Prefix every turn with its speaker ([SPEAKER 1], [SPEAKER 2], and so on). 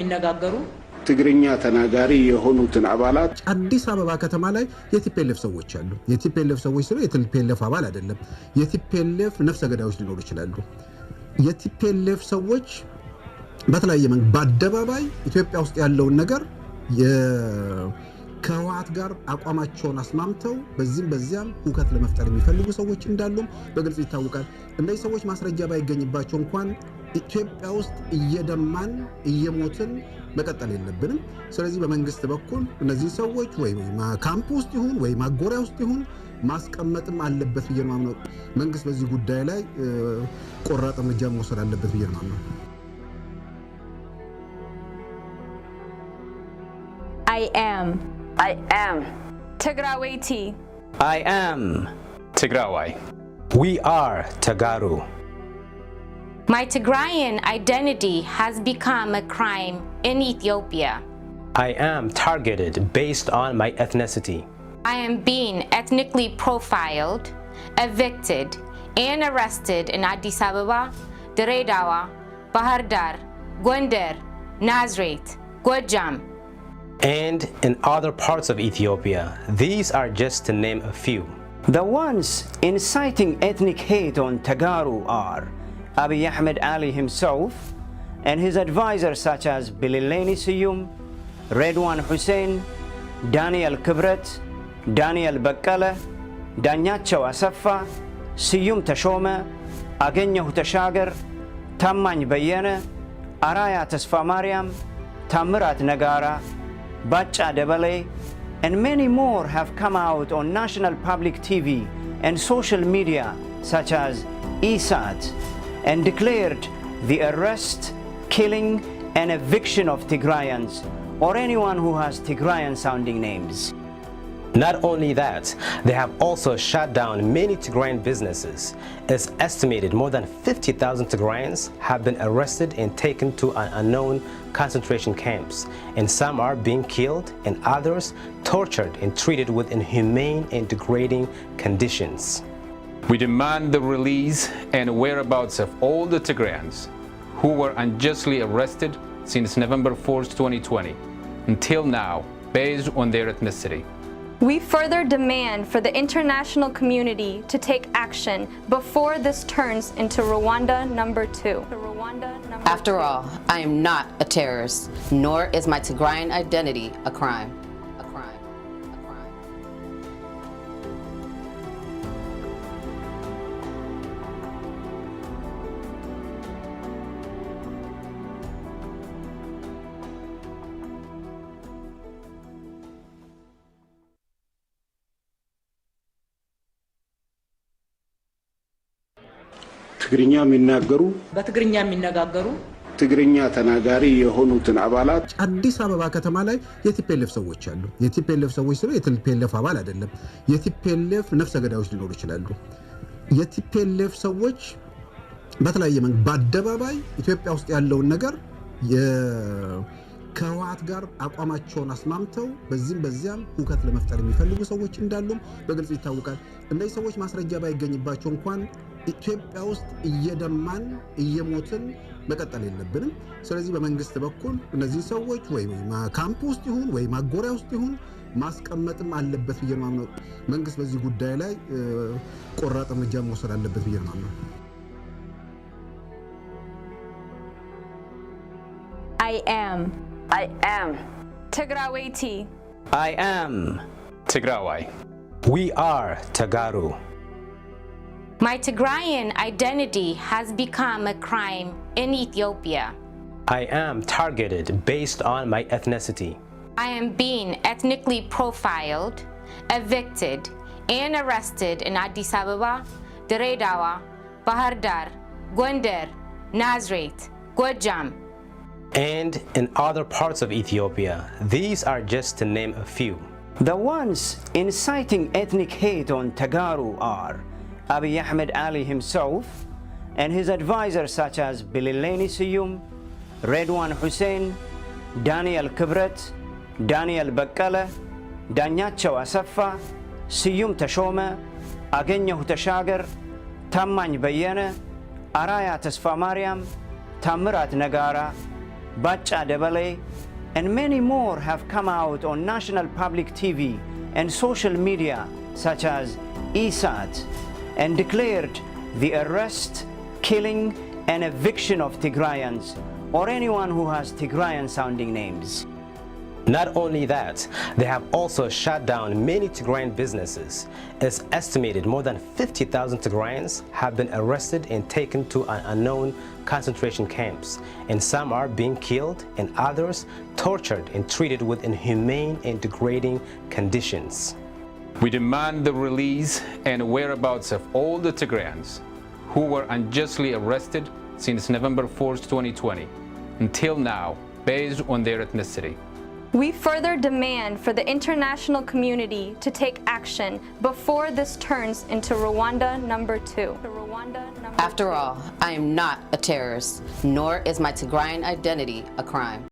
[SPEAKER 1] ይነጋገሩ
[SPEAKER 2] ትግርኛ ተናጋሪ የሆኑትን አባላት
[SPEAKER 3] አዲስ አበባ ከተማ ላይ የቲፒኤልኤፍ ሰዎች አሉ። የቲፒኤልኤፍ ሰዎች ስለ የቲፒኤልኤፍ አባል አይደለም። የቲፒኤልኤፍ ነፍሰ ገዳዮች ሊኖሩ ይችላሉ። የቲፒኤልኤፍ ሰዎች በተለያየ መንገድ በአደባባይ ኢትዮጵያ ውስጥ ያለውን ነገር ከህወሓት ጋር አቋማቸውን አስማምተው በዚያም ሁከት ለመፍጠር የሚፈልጉ ሰዎች እንዳሉም በግልጽ ይታወቃል። እነዚህ ሰዎች ማስረጃ ባይገኝባቸው እንኳን ኢትዮጵያ ውስጥ እየደማን እየሞትን መቀጠል የለብንም። ስለዚህ በመንግስት በኩል እነዚህ ሰዎች ወይ ካምፕ ውስጥ ይሁን ወይ ማጎሪያ ውስጥ ይሁን ማስቀመጥም አለበት ብዬ ነው የማምነው። መንግስት በዚህ ጉዳይ ላይ ቆራጥ እርምጃ መውሰድ አለበት ብዬ ነው የማምነው።
[SPEAKER 4] I am Tigray.
[SPEAKER 5] I am Tigray. We are Tagaru.
[SPEAKER 4] My Tigrayan identity has become a crime in Ethiopia.
[SPEAKER 5] I am targeted based on my ethnicity.
[SPEAKER 4] I am being ethnically profiled, evicted, and arrested in Addis Ababa, Daredawa, Bahar Dar, Gondar, Nazareth, Gojam,
[SPEAKER 5] and in other parts of Ethiopia. These are just to name a few.
[SPEAKER 6] The ones inciting ethnic hate on Tagaru are Abiy Ahmed Ali himself and his advisors such as Bilileni Siyum, Redwan Hussein, Daniel Kibret, Daniel Bakkala, Danyacho Asafa, Siyum Tashoma, Agenyahu Tashagar, Tammany Bayene, Araya Tasfa Mariam, Tamirat Nagara, Bacha Debale, and many more have come out on national public TV and social media such as ESAT and declared the arrest, killing, and eviction of Tigrayans or anyone who has Tigrayan sounding names.
[SPEAKER 5] Not only that, they have also shut down many Tigrayan businesses. It's estimated more than 50,000 Tigrayans have been arrested and taken to unknown concentration camps, and some are being killed and others tortured and treated with inhumane and degrading conditions.
[SPEAKER 7] We demand the release and whereabouts of all the Tigrayans who were unjustly arrested since November 4th, 2020 until now based on their ethnicity.
[SPEAKER 8] We further demand for the international community to take action before this turns into Rwanda number 2.
[SPEAKER 9] After all, I am not a terrorist, nor is my Tigrayan identity a crime.
[SPEAKER 2] ትግርኛ የሚናገሩ
[SPEAKER 1] በትግርኛ የሚነጋገሩ
[SPEAKER 2] ትግርኛ ተናጋሪ የሆኑትን አባላት
[SPEAKER 3] አዲስ አበባ ከተማ ላይ የቲፒኤልኤፍ ሰዎች አሉ። የቲፒኤልኤፍ ሰዎች ስለ የቲፒኤልኤፍ አባል አይደለም። የቲፒኤልኤፍ ነፍሰ ገዳዮች ሊኖሩ ይችላሉ። የቲፒኤልኤፍ ሰዎች በተለያየ መንገድ በአደባባይ ኢትዮጵያ ውስጥ ያለውን ነገር ከህወሓት ጋር አቋማቸውን አስማምተው በዚያም ሁከት ለመፍጠር የሚፈልጉ ሰዎች እንዳሉም በግልጽ ይታወቃል። እነዚህ ሰዎች ማስረጃ ባይገኝባቸው እንኳን ኢትዮጵያ ውስጥ እየደማን እየሞትን መቀጠል የለብንም። ስለዚህ በመንግስት በኩል እነዚህ ሰዎች ወይ ካምፕ ውስጥ ይሁን ወይ ማጎሪያ ውስጥ ይሁን ማስቀመጥም አለበት ብዬ ነው የማምነው። መንግስት በዚህ ጉዳይ ላይ ቆራጥ እርምጃ መውሰድ አለበት ብዬ ነው የማምነው።
[SPEAKER 4] I am
[SPEAKER 8] Tigray.
[SPEAKER 5] I am
[SPEAKER 7] Tigray.
[SPEAKER 5] We are Tagaru.
[SPEAKER 4] My Tigrayan identity has become a crime in Ethiopia.
[SPEAKER 5] I am targeted based on my ethnicity.
[SPEAKER 4] I am being ethnically profiled, evicted, and arrested in Addis Ababa, Daredawa, Bahar Dar, Gondar, Nazareth, Gojam,
[SPEAKER 5] and in other parts of Ethiopia. These are just to name a few.
[SPEAKER 6] The ones inciting ethnic hate on Tagaru are Abiy Ahmed Ali himself and his advisors such as Bilileni Siyum, Redwan Hussein, Daniel Kibret, Daniel Bakkala, Danyacho Asafa, Siyum Tashoma, Agenyahu Tashagar, Tammany Bayene, Araya Tasfa Mariam, Tamirat Nagara, Bacha Debale, and many more have come out on national public TV and social media such as ESAT and declared the arrest, killing, and eviction of Tigrayans or anyone who has Tigrayan sounding names.
[SPEAKER 5] Not only that, they have also shut down many Tigrayan businesses. It's estimated more than 50,000 Tigrayans have been arrested and taken to unknown concentration camps, and some are being killed and others tortured and treated with inhumane and degrading conditions.
[SPEAKER 7] We demand the release and whereabouts of all the Tigrayans who were unjustly arrested since November 4th, 2020, until now, based on their ethnicity.
[SPEAKER 8] We further demand for the international community to take action before this turns into Rwanda number 2.
[SPEAKER 9] After all, I am not a terrorist, nor is my Tigrayan identity a crime.